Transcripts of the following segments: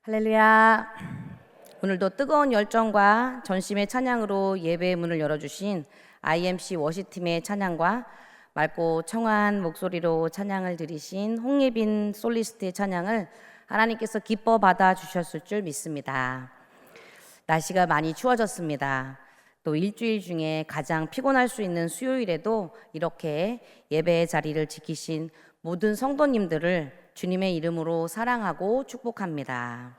할렐루야. 오늘도 뜨거운 열정과 전심의 찬양으로 예배의 문을 열어주신 IMC 워시팀의 찬양과 맑고 청아한 목소리로 찬양을 드리신 홍예빈 솔리스트의 찬양을 하나님께서 기뻐 받아주셨을 줄 믿습니다. 날씨가 많이 추워졌습니다. 또 일주일 중에 가장 피곤할 수 있는 수요일에도 이렇게 예배의 자리를 지키신 모든 성도님들을 주님의 이름으로 사랑하고 축복합니다.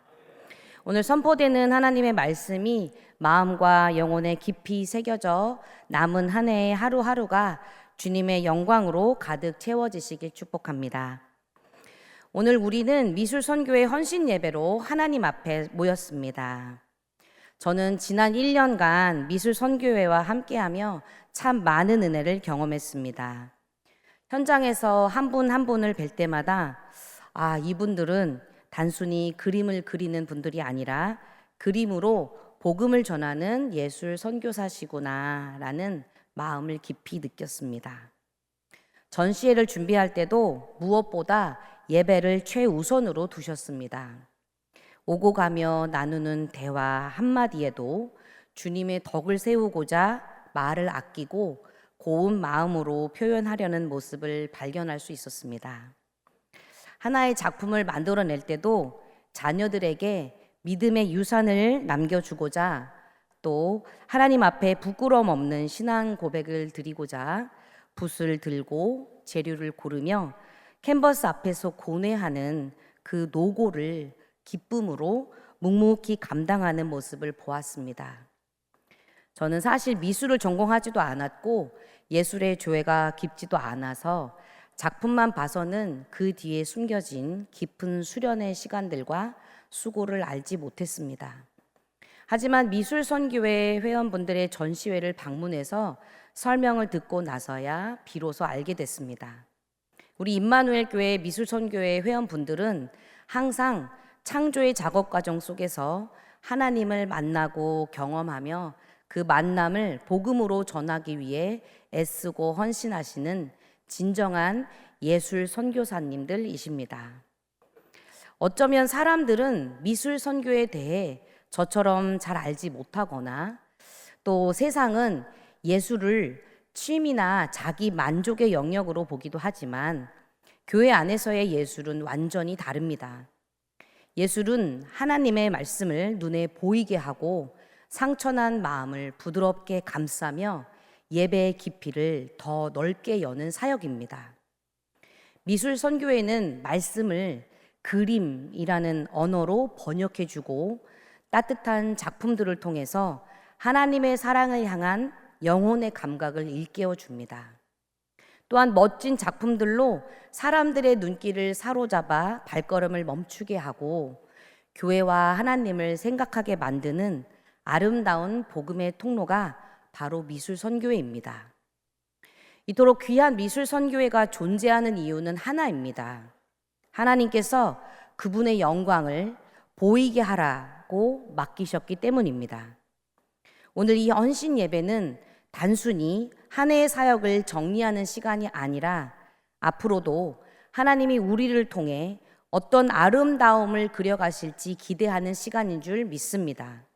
오늘 선포되는 하나님의 말씀이 마음과 영혼에 깊이 새겨져 남은 한 해의 하루하루가 주님의 영광으로 가득 채워지시길 축복합니다. 오늘 우리는 미술선교의 헌신 예배로 하나님 앞에 모였습니다. 저는 지난 1년간 미술선교회와 함께하며 참 많은 은혜를 경험했습니다. 현장에서 한 분 한 분을 뵐 때마다 이분들은 단순히 그림을 그리는 분들이 아니라 그림으로 복음을 전하는 예술 선교사시구나 라는 마음을 깊이 느꼈습니다. 전시회를 준비할 때도 무엇보다 예배를 최우선으로 두셨습니다. 오고 가며 나누는 대화 한마디에도 주님의 덕을 세우고자 말을 아끼고 고운 마음으로 표현하려는 모습을 발견할 수 있었습니다. 하나의 작품을 만들어낼 때도 자녀들에게 믿음의 유산을 남겨주고자 또 하나님 앞에 부끄러움 없는 신앙 고백을 드리고자 붓을 들고 재료를 고르며 캔버스 앞에서 고뇌하는 그 노고를 기쁨으로 묵묵히 감당하는 모습을 보았습니다. 저는 사실 미술을 전공하지도 않았고 예술의 조예가 깊지도 않아서 작품만 봐서는 그 뒤에 숨겨진 깊은 수련의 시간들과 수고를 알지 못했습니다. 하지만 미술선교회 회원분들의 전시회를 방문해서 설명을 듣고 나서야 비로소 알게 됐습니다. 우리 임마누엘 교회 미술선교회 회원분들은 항상 창조의 작업 과정 속에서 하나님을 만나고 경험하며 그 만남을 복음으로 전하기 위해 애쓰고 헌신하시는 진정한 예술 선교사님들이십니다. 어쩌면 사람들은 미술 선교에 대해 저처럼 잘 알지 못하거나 또 세상은 예술을 취미나 자기 만족의 영역으로 보기도 하지만 교회 안에서의 예술은 완전히 다릅니다. 예술은 하나님의 말씀을 눈에 보이게 하고 상처난 마음을 부드럽게 감싸며 예배의 깊이를 더 넓게 여는 사역입니다. 미술 선교회는 말씀을 그림이라는 언어로 번역해주고 따뜻한 작품들을 통해서 하나님의 사랑을 향한 영혼의 감각을 일깨워 줍니다. 또한 멋진 작품들로 사람들의 눈길을 사로잡아 발걸음을 멈추게 하고 교회와 하나님을 생각하게 만드는 아름다운 복음의 통로가 바로 미술선교회입니다. 이토록 귀한 미술선교회가 존재하는 이유는 하나입니다. 하나님께서 그분의 영광을 보이게 하라고 맡기셨기 때문입니다. 오늘 이 헌신 예배는 단순히 한 해의 사역을 정리하는 시간이 아니라 앞으로도 하나님이 우리를 통해 어떤 아름다움을 그려가실지 기대하는 시간인 줄 믿습니다.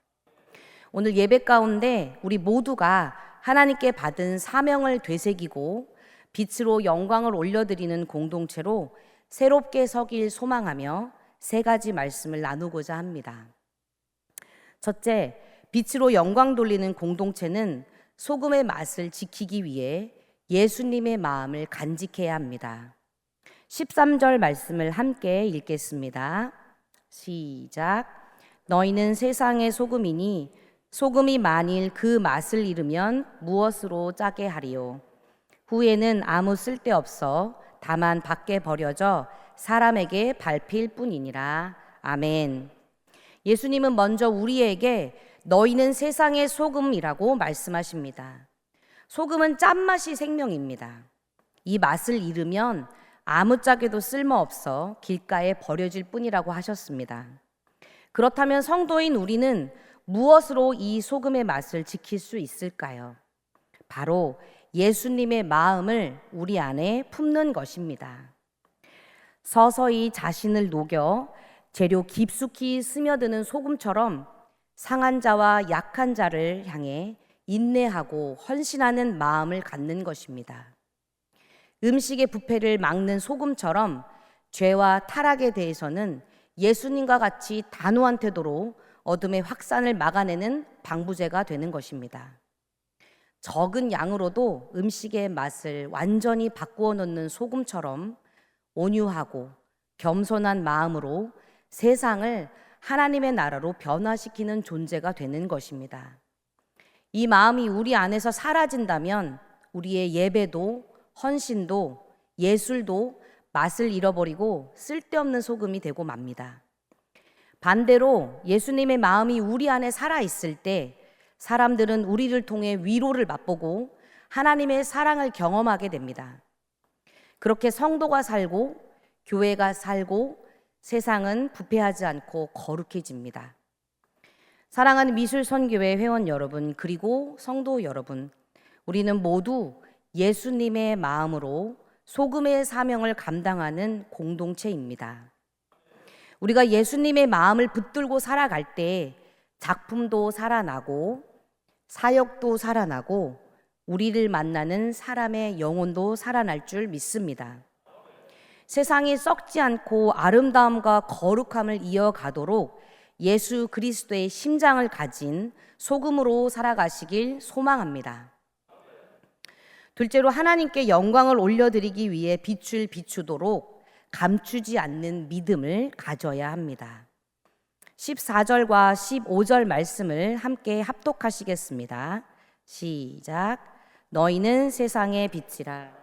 오늘 예배 가운데 우리 모두가 하나님께 받은 사명을 되새기고 빛으로 영광을 올려드리는 공동체로 새롭게 서길 소망하며 세 가지 말씀을 나누고자 합니다. 첫째, 빛으로 영광 돌리는 공동체는 소금의 맛을 지키기 위해 예수님의 마음을 간직해야 합니다. 13절 말씀을 함께 읽겠습니다. 시작. 너희는 세상의 소금이니 소금이 만일 그 맛을 잃으면 무엇으로 짜게 하리요? 후에는 아무 쓸데없어 다만 밖에 버려져 사람에게 밟힐 뿐이니라. 아멘. 예수님은 먼저 우리에게 너희는 세상의 소금이라고 말씀하십니다. 소금은 짠맛이 생명입니다. 이 맛을 잃으면 아무짝에도 쓸모없어 길가에 버려질 뿐이라고 하셨습니다. 그렇다면 성도인 우리는 무엇으로 이 소금의 맛을 지킬 수 있을까요? 바로 예수님의 마음을 우리 안에 품는 것입니다. 서서히 자신을 녹여 재료 깊숙이 스며드는 소금처럼 상한 자와 약한 자를 향해 인내하고 헌신하는 마음을 갖는 것입니다. 음식의 부패를 막는 소금처럼 죄와 타락에 대해서는 예수님과 같이 단호한 태도로 어둠의 확산을 막아내는 방부제가 되는 것입니다. 적은 양으로도 음식의 맛을 완전히 바꾸어 놓는 소금처럼 온유하고 겸손한 마음으로 세상을 하나님의 나라로 변화시키는 존재가 되는 것입니다. 이 마음이 우리 안에서 사라진다면 우리의 예배도 헌신도 예술도 맛을 잃어버리고 쓸데없는 소금이 되고 맙니다. 반대로 예수님의 마음이 우리 안에 살아있을 때 사람들은 우리를 통해 위로를 맛보고 하나님의 사랑을 경험하게 됩니다. 그렇게 성도가 살고 교회가 살고 세상은 부패하지 않고 거룩해집니다. 사랑하는 미술선교회 회원 여러분, 그리고 성도 여러분, 우리는 모두 예수님의 마음으로 소금의 사명을 감당하는 공동체입니다. 우리가 예수님의 마음을 붙들고 살아갈 때 작품도 살아나고 사역도 살아나고 우리를 만나는 사람의 영혼도 살아날 줄 믿습니다. 세상이 썩지 않고 아름다움과 거룩함을 이어가도록 예수 그리스도의 심장을 가진 소금으로 살아가시길 소망합니다. 둘째로 하나님께 영광을 올려드리기 위해 빛을 비추도록 감추지 않는 믿음을 가져야 합니다. 14절과 15절 말씀을 함께 합독하시겠습니다. 시작. 너희는 세상의 빛이라.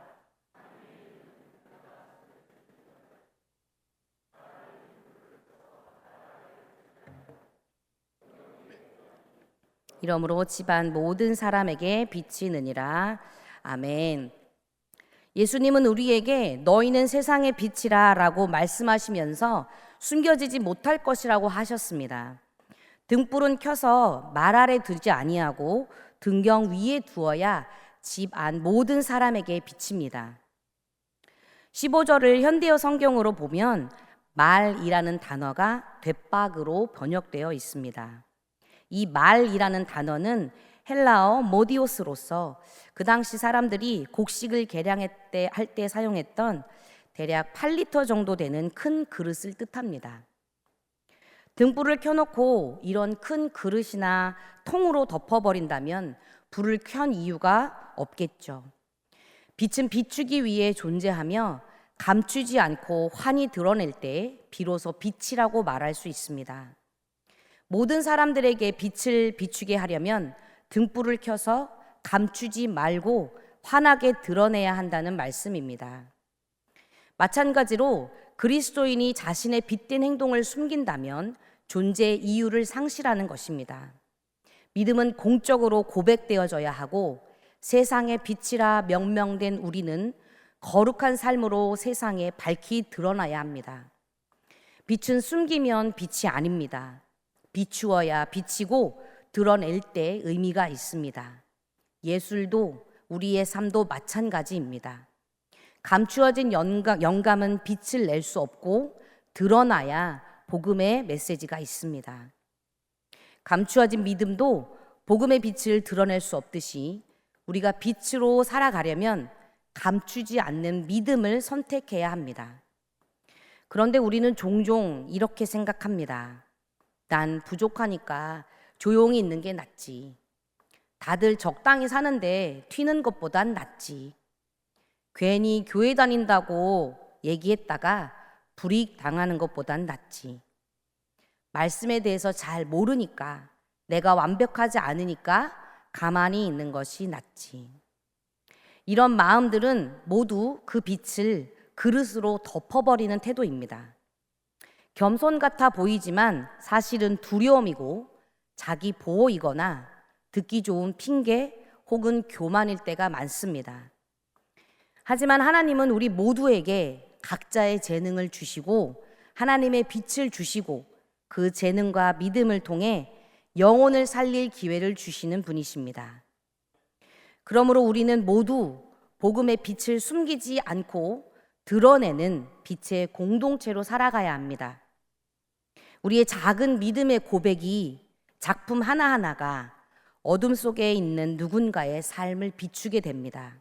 이러므로 집안 모든 사람에게 빛이 느니라. 아멘. 예수님은 우리에게 너희는 세상의 빛이라 라고 말씀하시면서 숨겨지지 못할 것이라고 하셨습니다. 등불은 켜서 말 아래 두지 아니하고 등경 위에 두어야 집 안 모든 사람에게 비칩니다. 15절을 현대어 성경으로 보면 말이라는 단어가 되박으로 번역되어 있습니다. 이 말이라는 단어는 헬라어 모디오스로서 그 당시 사람들이 곡식을 계량할 때 사용했던 대략 8리터 정도 되는 큰 그릇을 뜻합니다. 등불을 켜놓고 이런 큰 그릇이나 통으로 덮어버린다면 불을 켠 이유가 없겠죠. 빛은 비추기 위해 존재하며 감추지 않고 환히 드러낼 때 비로소 빛이라고 말할 수 있습니다. 모든 사람들에게 빛을 비추게 하려면 등불을 켜서 감추지 말고 환하게 드러내야 한다는 말씀입니다. 마찬가지로 그리스도인이 자신의 빛된 행동을 숨긴다면 존재 이유를 상실하는 것입니다. 믿음은 공적으로 고백되어져야 하고 세상의 빛이라 명명된 우리는 거룩한 삶으로 세상에 밝히 드러나야 합니다. 빛은 숨기면 빛이 아닙니다. 비추어야 비치고 드러낼 때 의미가 있습니다. 예술도 우리의 삶도 마찬가지입니다. 감추어진 영감은 빛을 낼 수 없고 드러나야 복음의 메시지가 있습니다. 감추어진 믿음도 복음의 빛을 드러낼 수 없듯이 우리가 빛으로 살아가려면 감추지 않는 믿음을 선택해야 합니다. 그런데 우리는 종종 이렇게 생각합니다. 난 부족하니까 조용히 있는 게 낫지. 다들 적당히 사는데 튀는 것보단 낫지. 괜히 교회 다닌다고 얘기했다가 불이익 당하는 것보단 낫지. 말씀에 대해서 잘 모르니까, 내가 완벽하지 않으니까 가만히 있는 것이 낫지. 이런 마음들은 모두 그 빛을 그릇으로 덮어버리는 태도입니다. 겸손 같아 보이지만 사실은 두려움이고 자기 보호이거나 듣기 좋은 핑계 혹은 교만일 때가 많습니다. 하지만 하나님은 우리 모두에게 각자의 재능을 주시고 하나님의 빛을 주시고 그 재능과 믿음을 통해 영혼을 살릴 기회를 주시는 분이십니다. 그러므로 우리는 모두 복음의 빛을 숨기지 않고 드러내는 빛의 공동체로 살아가야 합니다. 우리의 작은 믿음의 고백이 작품 하나하나가 어둠 속에 있는 누군가의 삶을 비추게 됩니다.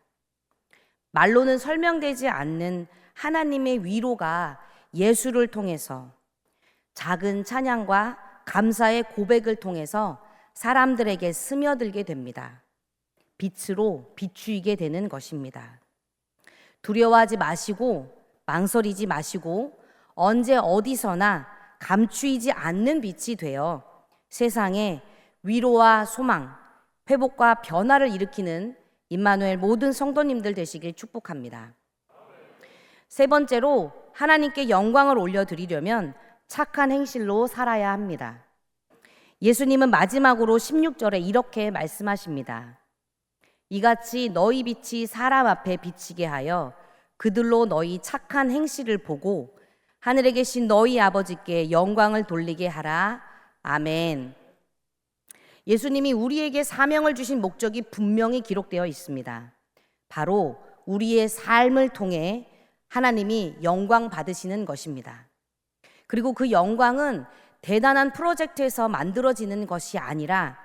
말로는 설명되지 않는 하나님의 위로가 예수를 통해서, 작은 찬양과 감사의 고백을 통해서 사람들에게 스며들게 됩니다. 빛으로 비추이게 되는 것입니다. 두려워하지 마시고 망설이지 마시고 언제 어디서나 감추이지 않는 빛이 되어 세상에 위로와 소망, 회복과 변화를 일으키는 임마누엘 모든 성도님들 되시길 축복합니다. 세 번째로, 하나님께 영광을 올려드리려면 착한 행실로 살아야 합니다. 예수님은 마지막으로 16절에 이렇게 말씀하십니다. 이같이 너희 빛이 사람 앞에 비치게 하여 그들로 너희 착한 행실을 보고 하늘에 계신 너희 아버지께 영광을 돌리게 하라. 아멘. 예수님이 우리에게 사명을 주신 목적이 분명히 기록되어 있습니다. 바로 우리의 삶을 통해 하나님이 영광 받으시는 것입니다. 그리고 그 영광은 대단한 프로젝트에서 만들어지는 것이 아니라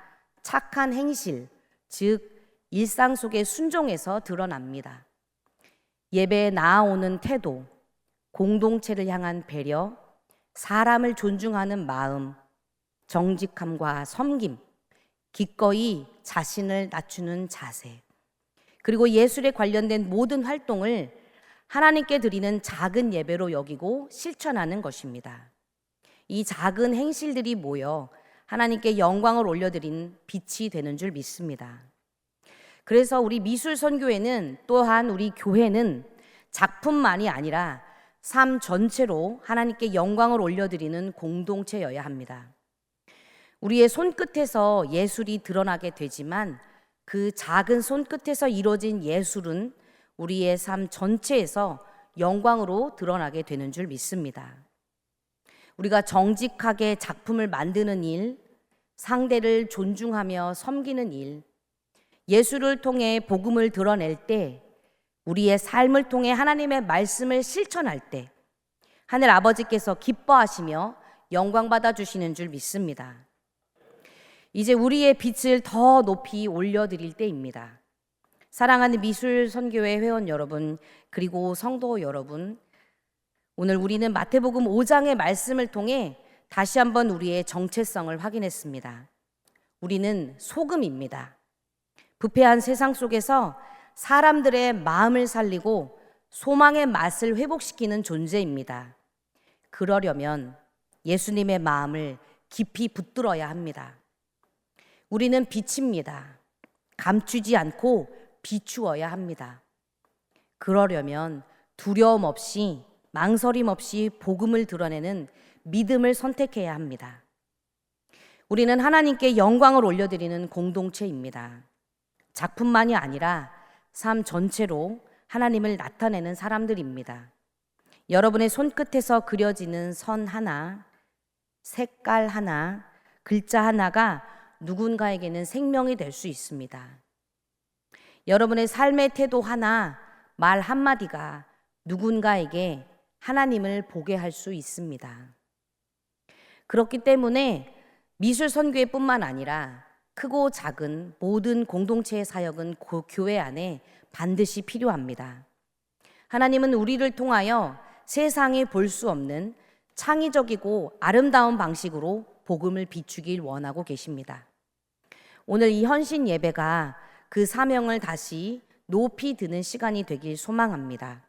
착한 행실, 즉 일상 속의 순종에서 드러납니다. 예배에 나아오는 태도, 공동체를 향한 배려, 사람을 존중하는 마음, 정직함과 섬김, 기꺼이 자신을 낮추는 자세, 그리고 예술에 관련된 모든 활동을 하나님께 드리는 작은 예배로 여기고 실천하는 것입니다. 이 작은 행실들이 모여 하나님께 영광을 올려드린 빛이 되는 줄 믿습니다. 그래서 우리 미술선교회는, 또한 우리 교회는 작품만이 아니라 삶 전체로 하나님께 영광을 올려드리는 공동체여야 합니다. 우리의 손끝에서 예술이 드러나게 되지만 그 작은 손끝에서 이루어진 예술은 우리의 삶 전체에서 영광으로 드러나게 되는 줄 믿습니다. 우리가 정직하게 작품을 만드는 일, 상대를 존중하며 섬기는 일, 예술을 통해 복음을 드러낼 때, 우리의 삶을 통해 하나님의 말씀을 실천할 때 하늘 아버지께서 기뻐하시며 영광 받아 주시는 줄 믿습니다. 이제 우리의 빛을 더 높이 올려드릴 때입니다. 사랑하는 미술선교회 회원 여러분, 그리고 성도 여러분, 오늘 우리는 마태복음 5장의 말씀을 통해 다시 한번 우리의 정체성을 확인했습니다. 우리는 소금입니다. 부패한 세상 속에서 사람들의 마음을 살리고 소망의 맛을 회복시키는 존재입니다. 그러려면 예수님의 마음을 깊이 붙들어야 합니다. 우리는 빛입니다. 감추지 않고 비추어야 합니다. 그러려면 두려움 없이, 망설임 없이 복음을 드러내는 믿음을 선택해야 합니다. 우리는 하나님께 영광을 올려드리는 공동체입니다. 작품만이 아니라 삶 전체로 하나님을 나타내는 사람들입니다. 여러분의 손끝에서 그려지는 선 하나, 색깔 하나, 글자 하나가 누군가에게는 생명이 될 수 있습니다. 여러분의 삶의 태도 하나, 말 한마디가 누군가에게 하나님을 보게 할 수 있습니다. 그렇기 때문에 미술선교회뿐만 아니라 크고 작은 모든 공동체의 사역은 교회 안에 반드시 필요합니다. 하나님은 우리를 통하여 세상에 볼 수 없는 창의적이고 아름다운 방식으로 복음을 비추길 원하고 계십니다. 오늘 이 헌신 예배가 그 사명을 다시 높이 드는 시간이 되길 소망합니다.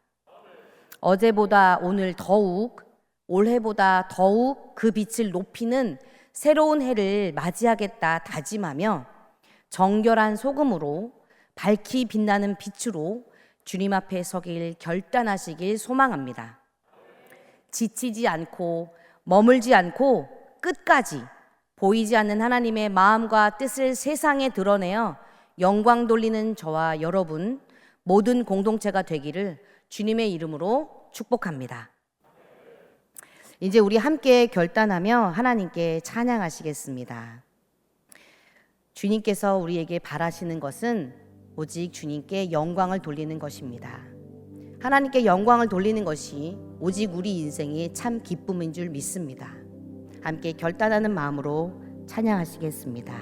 어제보다 오늘 더욱, 올해보다 더욱 그 빛을 높이는 새로운 해를 맞이하겠다 다짐하며 정결한 소금으로, 밝히 빛나는 빛으로 주님 앞에 서길 결단하시길 소망합니다. 지치지 않고 머물지 않고 끝까지 보이지 않는 하나님의 마음과 뜻을 세상에 드러내어 영광 돌리는 저와 여러분 모든 공동체가 되기를 주님의 이름으로 축복합니다. 이제 우리 함께 결단하며 하나님께 찬양하시겠습니다. 주님께서 우리에게 바라시는 것은 오직 주님께 영광을 돌리는 것입니다. 하나님께 영광을 돌리는 것이 오직 우리 인생의 참 기쁨인 줄 믿습니다. 함께 결단하는 마음으로 찬양하시겠습니다.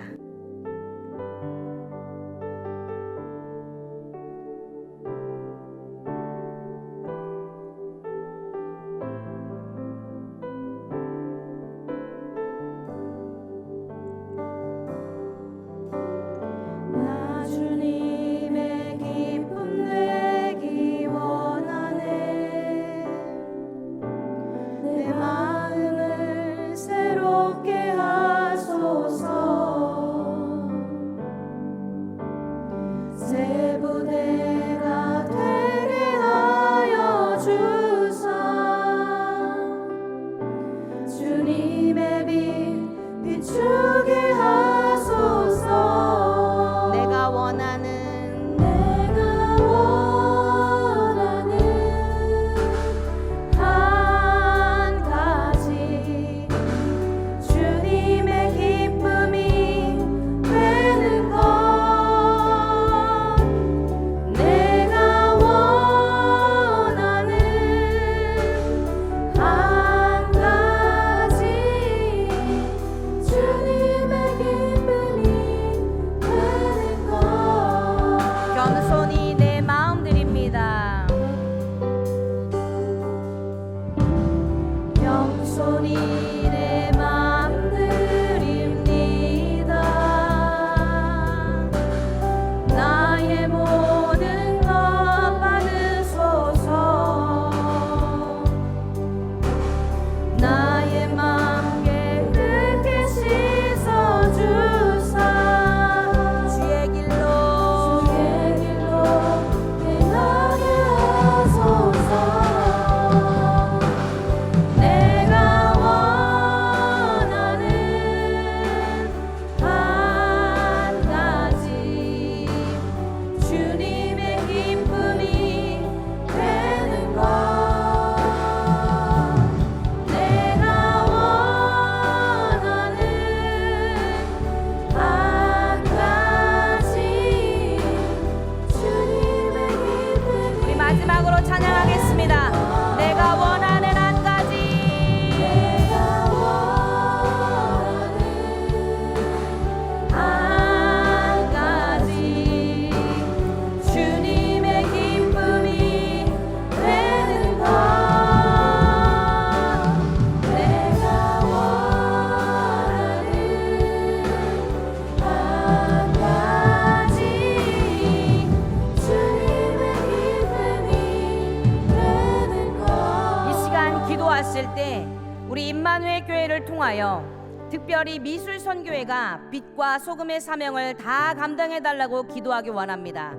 기도하실 때 우리 임마누엘 교회를 통하여 특별히 미술 선교회가 빛과 소금의 사명을 다 감당해 달라고 기도하기 원합니다.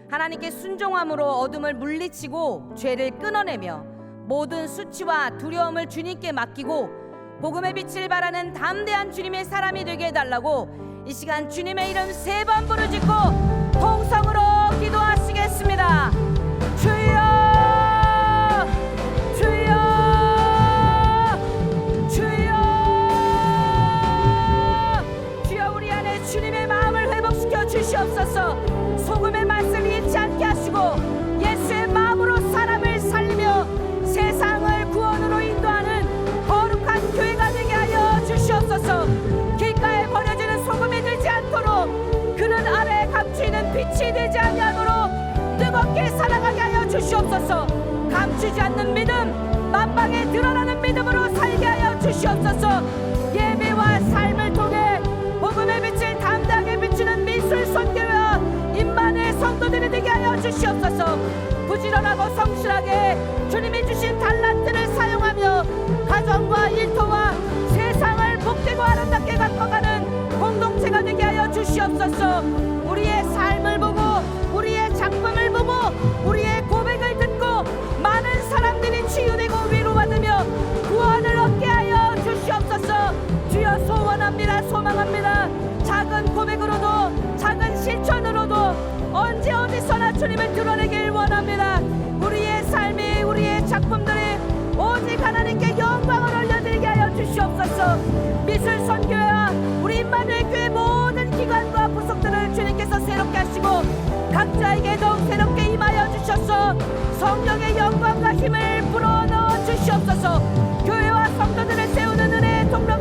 하나님께 순종함으로 어둠을 물리치고 죄를 끊어내며 모든 수치와 두려움을 주님께 맡기고 복음의 빛을 바라는 담대한 주님의 사람이 되게 해달라고 이 시간 주님의 이름 3번 부르짖고 통성으로 기도하시겠습니다. 주여, 주여, 주여, 주여. 우리 안에 주님의 마음을 회복시켜 주시옵소서. 소금의 맛을 잃지 않게 하시고 예수의 마음으로 사람을 살리며 세상을 구원으로 인도하는 거룩한 교회가 되게 하여 주시옵소서. 길가에 버려지는 소금이 되지 않도록 그늘 아래 감추이는 빛이 되지 아니하도록 뜨겁게 살아가게 하여 주시옵소서. 감추지 않는 믿음, 만방에 드러나는 믿음으로 살게 하여 주시옵소서. 예배와 삶을 통해 복음의 빛을 담대하게 비추는 미술 선교와 임마누엘 성도들이 되게 하여 주시옵소서. 부지런하고 성실하게 주님이 주신 달란트를 사용하며 가정과 일터와 세상을 복되고 아름답게 가꿔가는 공동체가 되게 하여 주시옵소서. 우리의 삶을 보고 우리의 작품을 보고 우리의 고백을 듣고 많은 사람들이 치유되고 위로받으며 구원을 얻게 하여 주시옵소서. 주여, 소원합니다. 소망합니다. 작은 고백으로도 작은 실천으로도 언제 어디서나 주님을 드러내길 원합니다. 우리의 삶이 우리의 작품들이 오직 하나님께 영광을 올려드리게 하여 주시옵소서. 미술 선교회와 우리 임마누엘 교회 모든 기관과 부속들을 주님께서 새롭게 하시고 각자에게 더욱 새롭게 임하여 주셔서 성령의 영광과 힘을 불어넣어 주시옵소서. 교회와 성도들을 세우는 은혜의 통로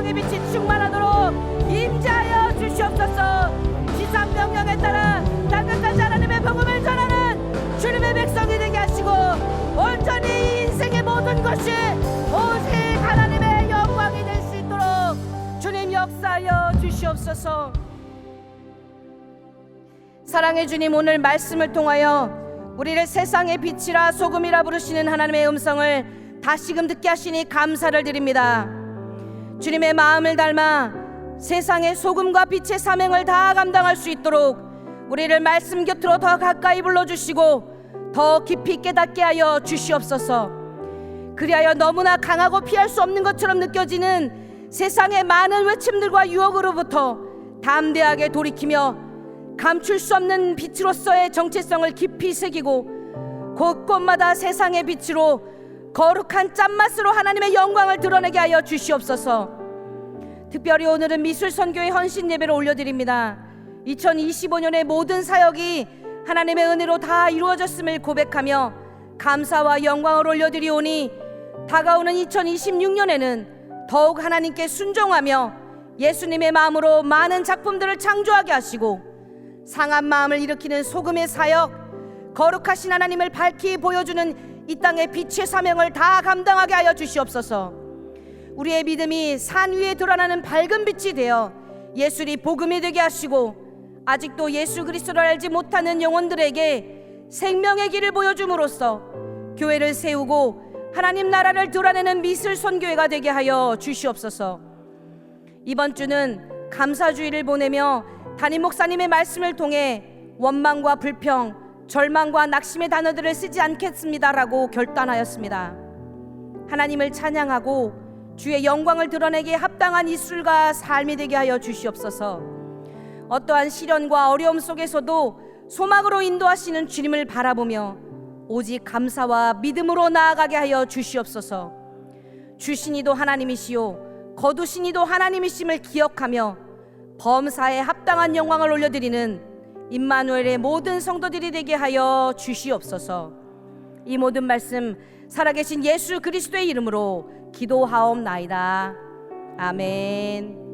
생명의 빛이 충만하도록 임재하여 주시옵소서. 지상명령에 따라 땅끝까지 하나님의 복음을 전하는 주님의 백성이 되게 하시고 온전히 이 인생의 모든 것이 오직 하나님의 영광이 될 수 있도록 주님 역사하여 주시옵소서. 사랑의 주님, 오늘 말씀을 통하여 우리를 세상의 빛이라 소금이라 부르시는 하나님의 음성을 다시금 듣게 하시니 감사를 드립니다. 주님의 마음을 닮아 세상의 소금과 빛의 사명을 다 감당할 수 있도록 우리를 말씀 곁으로 더 가까이 불러주시고 더 깊이 깨닫게 하여 주시옵소서. 그리하여 너무나 강하고 피할 수 없는 것처럼 느껴지는 세상의 많은 외침들과 유혹으로부터 담대하게 돌이키며 감출 수 없는 빛으로서의 정체성을 깊이 새기고 곳곳마다 세상의 빛으로 거룩한 짠맛으로 하나님의 영광을 드러내게 하여 주시옵소서. 특별히 오늘은 미술선교회 헌신 예배를 올려드립니다. 2025년의 모든 사역이 하나님의 은혜로 다 이루어졌음을 고백하며 감사와 영광을 올려드리오니 다가오는 2026년에는 더욱 하나님께 순종하며 예수님의 마음으로 많은 작품들을 창조하게 하시고 상한 마음을 일으키는 소금의 사역, 거룩하신 하나님을 밝히 보여주는 이 땅의 빛의 사명을 다 감당하게 하여 주시옵소서. 우리의 믿음이 산 위에 드러나는 밝은 빛이 되어 예술이 복음이 되게 하시고 아직도 예수 그리스도를 알지 못하는 영혼들에게 생명의 길을 보여줌으로써 교회를 세우고 하나님 나라를 드러내는 미술 선교회가 되게 하여 주시옵소서. 이번 주는 감사주의를 보내며 담임 목사님의 말씀을 통해 원망과 불평, 절망과 낙심의 단어들을 쓰지 않겠습니다라고 결단하였습니다. 하나님을 찬양하고 주의 영광을 드러내기에 합당한 이술과 삶이 되게 하여 주시옵소서. 어떠한 시련과 어려움 속에서도 소망으로 인도하시는 주님을 바라보며 오직 감사와 믿음으로 나아가게 하여 주시옵소서. 주신 이도 하나님이시요 거두신 이도 하나님이심을 기억하며 범사에 합당한 영광을 올려드리는 임마누엘의 모든 성도들이 되게 하여 주시옵소서. 이 모든 말씀 살아계신 예수 그리스도의 이름으로 기도하옵나이다. 아멘.